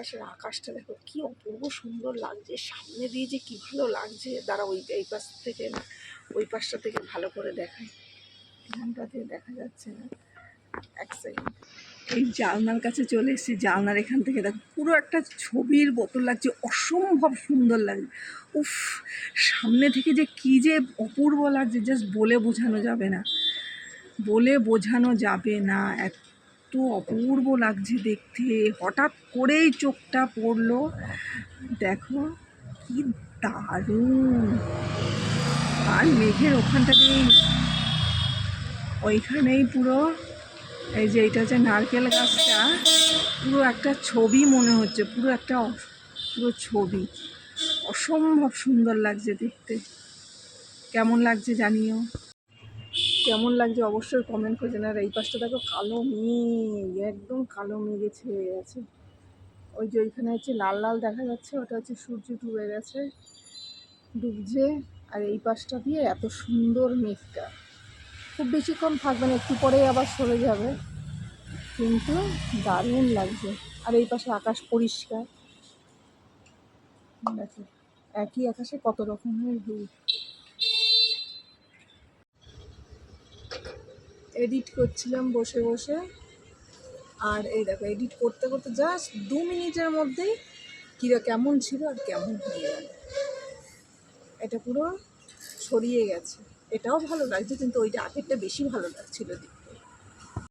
চারপাশের আকাশটা দেখো কি অপূর্ব সুন্দর লাগছে, সামনে দিয়ে যে কি ভালো লাগছে। দাঁড়া এই পাশ থেকে না ওই পাশটা থেকে ভালো করে দেখাই, এখানটাতে দেখা যাচ্ছে না। এক সেকেন্ড, এই জানলার কাছে চলে এসেছি। জানলার এখান থেকে দেখো পুরো একটা ছবির বোতল লাগছে, অসম্ভব সুন্দর লাগছে। উফ, সামনে থেকে যে কি যে অপূর্ব লাগছে, জাস্ট বলে বোঝানো যাবে না, বলে বোঝানো যাবে না। এত অপূর্ব লাগছে দেখতে। হঠাৎ করেই চোখটা পড়লো, দেখো কি দারুণ। আর মেঘের ওখানটাতেই, ওইখানেই পুরো এই যে এটা হচ্ছে নারকেল গাছটা, পুরো একটা ছবি মনে হচ্ছে, পুরো একটা পুরো ছবি। অসম্ভব সুন্দর লাগছে দেখতে। কেমন লাগছে জানিও, কেমন লাগছে অবশ্যই কমেন্ট করে জানার। এই পাশটা দেখো কালো মেঘ, একদম কালো মেঘে ছেয়ে গেছে। ওই যে ওইখানে হচ্ছে লাল লাল দেখা যাচ্ছে, ওটা হচ্ছে সূর্য ডুবে গেছে, ডুবছে। আর এই পাশটা দিয়ে এত সুন্দর মেঘটা, খুব বেশিক্ষণ থাকবে না, একটু পরেই আবার সরে যাবে, কিন্তু দারুণ লাগছে। আর এই পাশে আকাশ পরিষ্কার, দেখো একই আকাশে কত রকমের রূপ। এডিট করছিলাম বসে বসে, আর এই দেখো এডিট করতে করতে জাস্ট 2 মিনিটের মধ্যেই কেমন ছিল আর কেমন হয়ে গেল। এটা পুরো ছড়িয়ে গেছে, এটাও ভালো লাগছে, কিন্তু ওইটা আগেরটা বেশি ভালো লাগছিল।